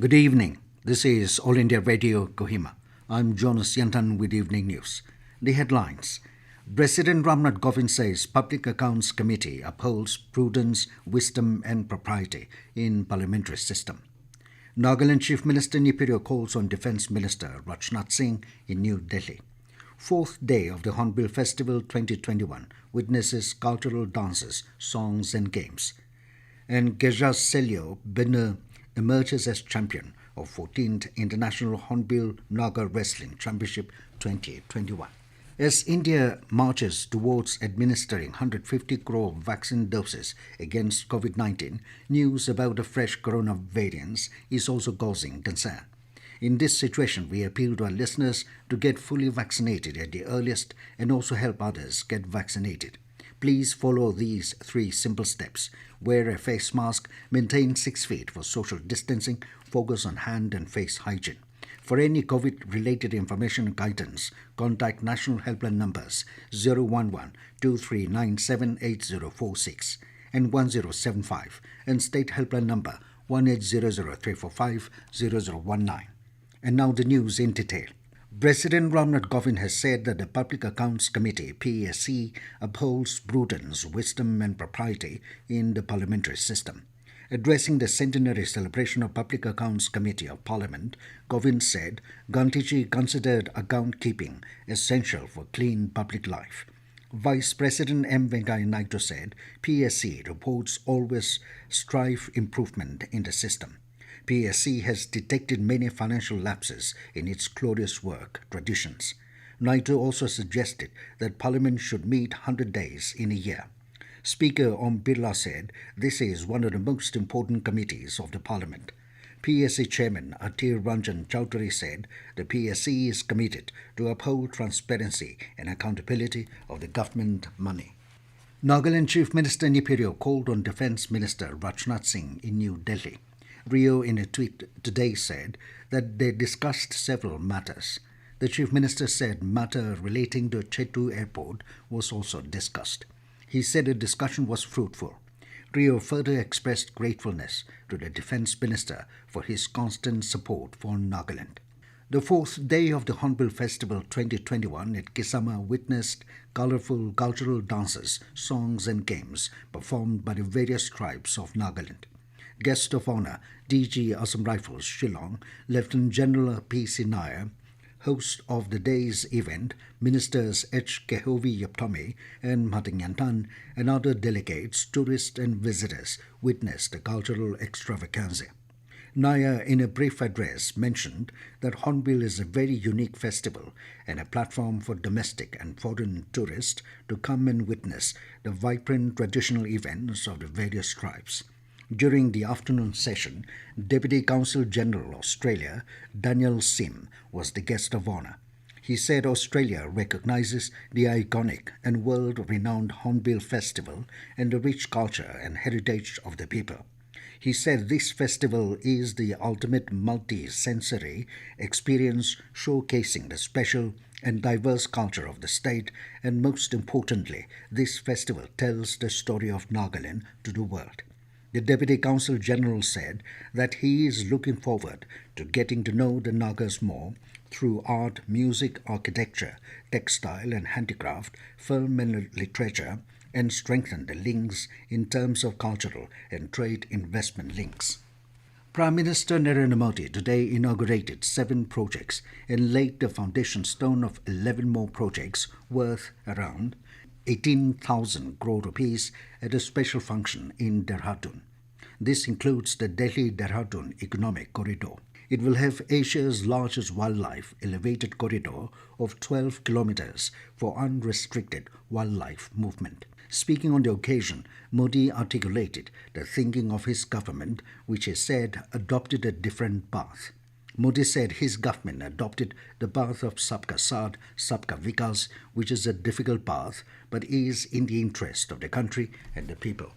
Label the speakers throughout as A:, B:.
A: Good evening. This is All India Radio Kohima. I'm Jonas Yantan with Evening News. The headlines. President Ram Nath Kovind says Public Accounts Committee upholds prudence, wisdom and propriety in parliamentary system. Nagaland Chief Minister Neiphiu calls on Defence Minister Rajnath Singh in New Delhi. Fourth day of the Hornbill Festival 2021 witnesses cultural dances, songs and games. And Kezhaseluo Pienyü emerges as champion of 14th International Hornbill Naga Wrestling Championship 2021. As India marches towards administering 150 crore vaccine doses against COVID-19, news about the fresh corona variants is also causing concern. In this situation, we appeal to our listeners to get fully vaccinated at the earliest and also help others get vaccinated. Please follow these 3 simple steps. Wear a face mask, maintain 6 feet for social distancing, focus on hand and face hygiene. For any COVID-related information and guidance, contact national helpline numbers 011-2397-8046 and 1075 and state helpline number 1800-345-0019. And now the news in detail. President Ram Nath Kovind has said that the Public Accounts Committee, PAC, upholds prudence, wisdom and propriety in the parliamentary system. Addressing the centenary celebration of Public Accounts Committee of Parliament, Kovind said Gandhiji considered account keeping essential for clean public life. Vice President M. Venkaiah Naidu said PSC reports always strive improvement in the system. PSC has detected many financial lapses in its glorious work traditions. Naidu also suggested that Parliament should meet 100 days in a year. Speaker Om Birla said this is one of the most important committees of the Parliament. PSC Chairman Atir Ranjan Chowdhury said the PSC is committed to uphold transparency and accountability of the government money. Nagaland Chief Minister Neiphiu called on Defence Minister Rajnath Singh in New Delhi. Rio, in a tweet today, said that they discussed several matters. The Chief Minister said matter relating to Chetu Airport was also discussed. He said the discussion was fruitful. Rio further expressed gratefulness to the Defence Minister for his constant support for Nagaland. The fourth day of the Hornbill Festival 2021 at Kohima witnessed colourful cultural dances, songs and games performed by the various tribes of Nagaland. Guest of honour, DG Assam Rifles Shillong, Lieutenant General P.C. Nair, host of the day's event, Ministers H. Kehovi Yoptome and Matingyantan, and other delegates, tourists and visitors witnessed the cultural extravaganza. Nair, in a brief address, mentioned that Hornbill is a very unique festival and a platform for domestic and foreign tourists to come and witness the vibrant traditional events of the various tribes. During the afternoon session, Deputy Consul General Australia, Daniel Sim, was the guest of honour. He said Australia recognises the iconic and world-renowned Hornbill Festival and the rich culture and heritage of the people. He said this festival is the ultimate multi-sensory experience showcasing the special and diverse culture of the state, and most importantly, this festival tells the story of Nagaland to the world. The Deputy Consul General said that he is looking forward to getting to know the Nagas more through art, music, architecture, textile and handicraft, film and literature, and strengthen the links in terms of cultural and trade investment links. Prime Minister Narendra Modi today inaugurated 7 projects and laid the foundation stone of 11 more projects worth around 18,000 crore rupees at a special function in Dehradun. This includes the Delhi-Dehradun Economic Corridor. It will have Asia's largest wildlife elevated corridor of 12 kilometers for unrestricted wildlife movement. Speaking on the occasion, Modi articulated the thinking of his government, which he said adopted a different path. Modi said his government adopted the path of Sabka Saath, Sabka Vikas, which is a difficult path, but is in the interest of the country and the people.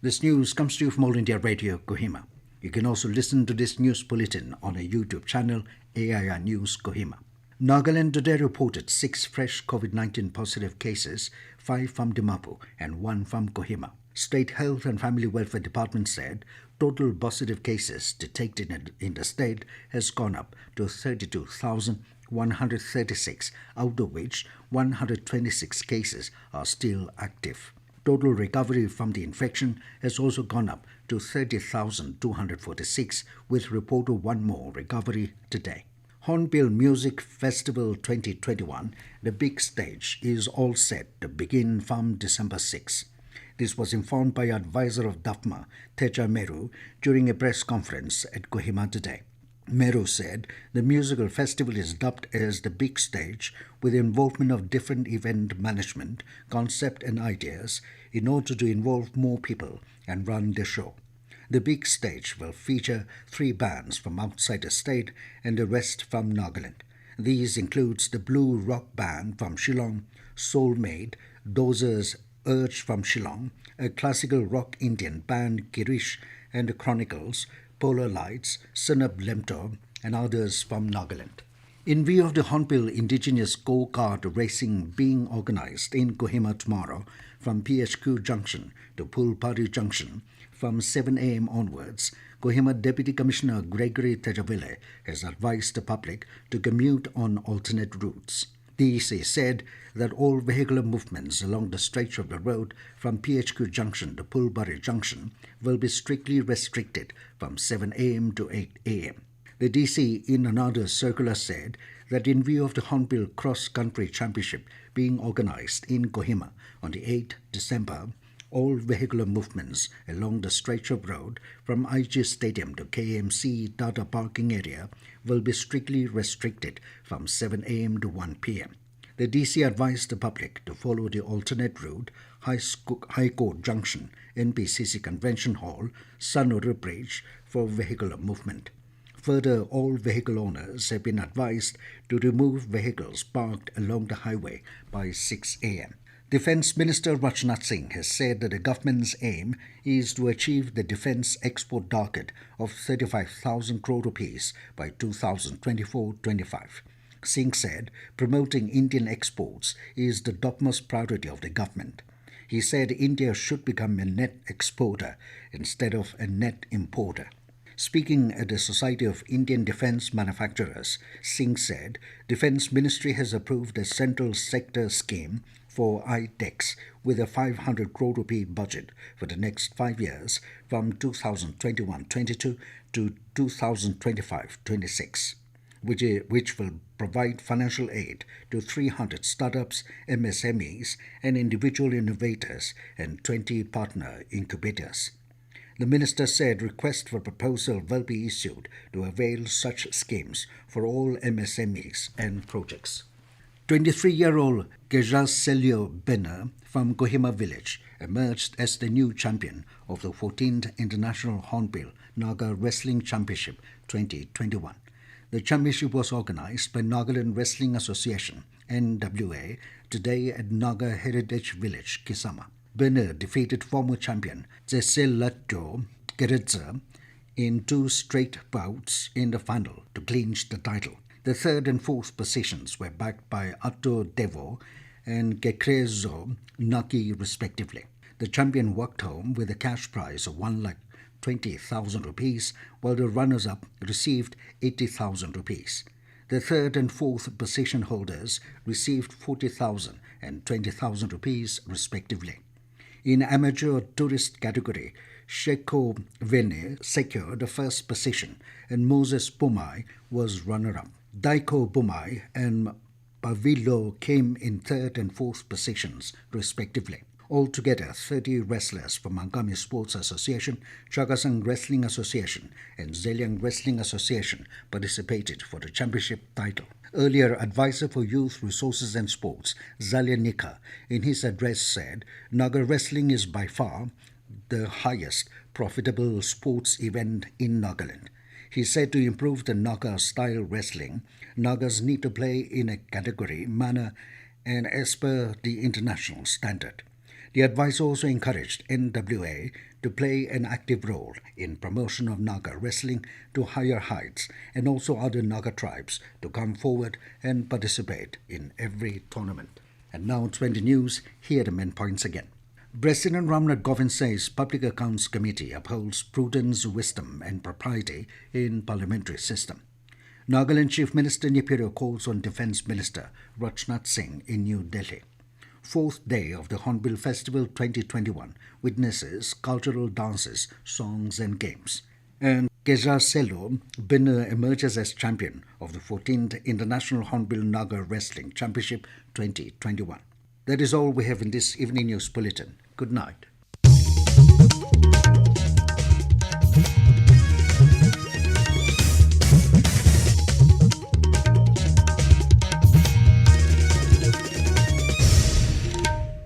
A: This news comes to you from All India Radio, Kohima. You can also listen to this news bulletin on our YouTube channel, AIR News Kohima. Nagaland today reported 6 fresh COVID-19 positive cases, 5 from Dimapur and 1 from Kohima. State Health and Family Welfare Department said Total positive cases detected in the state has gone up to 32,136, out of which 126 cases are still active. Total recovery from the infection has also gone up to 30,246, with report of one more recovery today. Hornbill Music Festival 2021, the big stage, is all set to begin from December 6. This was informed by advisor of DAFMA, Teja Meru, during a press conference at Kohima today. Meru said the musical festival is dubbed as the big stage with the involvement of different event management, concept and ideas in order to involve more people and run the show. The big stage will feature 3 bands from outside the state and the rest from Nagaland. These includes the Blue Rock Band from Shillong, Soulmate, Dozer's Urge from Shillong, a classical rock Indian band Girish and the Chronicles, Polar Lights, Sunab Lemto, and others from Nagaland. In view of the Hornbill Indigenous Go-Kart racing being organized in Kohima tomorrow from PHQ Junction to Pulpari Junction from 7 a.m. onwards, Kohima Deputy Commissioner Gregory Tejavile has advised the public to commute on alternate routes. DEC said that all vehicular movements along the stretch of the road from PHQ Junction to Pulbari Junction will be strictly restricted from 7 a.m. to 8 a.m. The DC in another circular said that in view of the Hornbill Cross Country Championship being organized in Kohima on the 8th December, all vehicular movements along the stretch of road from IG Stadium to KMC Tata parking area will be strictly restricted from 7 a.m. to 1 p.m. The DC advised the public to follow the alternate route High Court Junction, NPCC Convention Hall, Sunura Bridge for vehicular movement. Further, all vehicle owners have been advised to remove vehicles parked along the highway by 6 a.m. Defence Minister Rajnath Singh has said that the government's aim is to achieve the defence export target of 35,000 crore rupees by 2024-25. Singh said promoting Indian exports is the topmost priority of the government. He said India should become a net exporter instead of a net importer. Speaking at the Society of Indian Defence Manufacturers, Singh said Defence Ministry has approved a central sector scheme for ITEX with a 500 crore rupee budget for the next 5 years from 2021-22 to 2025-26, which will provide financial aid to 300 startups, MSMEs, and individual innovators and 20 partner incubators. The minister said request for proposal will be issued to avail such schemes for all MSMEs and projects. 23-year-old Kezhaseluo Pienyü from Kohima village emerged as the new champion of the 14th International Hornbill Naga Wrestling Championship 2021. The championship was organized by Nagaland Wrestling Association, NWA, today at Naga Heritage Village, Kisama. Pienyü defeated former champion Kezhaseluo Pienyü in 2 straight bouts in the final to clinch the title. The 3rd and 4th positions were backed by Atto Devo and Gekrezo Naki respectively. The champion walked home with a cash prize of 1,20,000 rupees, while the runners-up received 80,000 rupees. The 3rd and 4th position holders received 40,000 and 20,000 rupees respectively. In amateur tourist category, Sheko Vene secured the 1st position and Moses Pumai was runner-up. Daiko Pumai and Pavilo came in 3rd and 4th positions respectively. Altogether, 30 wrestlers from Angami Sports Association, Chagasang Wrestling Association, and Zeliang Wrestling Association participated for the championship title. Earlier, Advisor for Youth Resources and Sports, Zalia Nika, in his address said, Naga wrestling is by far the highest profitable sports event in Nagaland. He said to improve the Naga-style wrestling, Nagas need to play in a category, manner, and as per the international standard. The advisor also encouraged NWA to play an active role in promotion of Naga wrestling to higher heights and also other Naga tribes to come forward and participate in every tournament. And now 20 news, here are the main points again. President Ram Nath Kovind says Public Accounts Committee upholds prudence, wisdom and propriety in parliamentary system. Nagaland Chief Minister Neiphiu calls on Defence Minister Rajnath Singh in New Delhi. Fourth day of the Hornbill Festival 2021 witnesses cultural dances, songs and games. And Kezhaseluo Pienyü emerges as champion of the 14th International Hornbill Naga Wrestling Championship 2021. That is all we have in this evening news bulletin. Good night.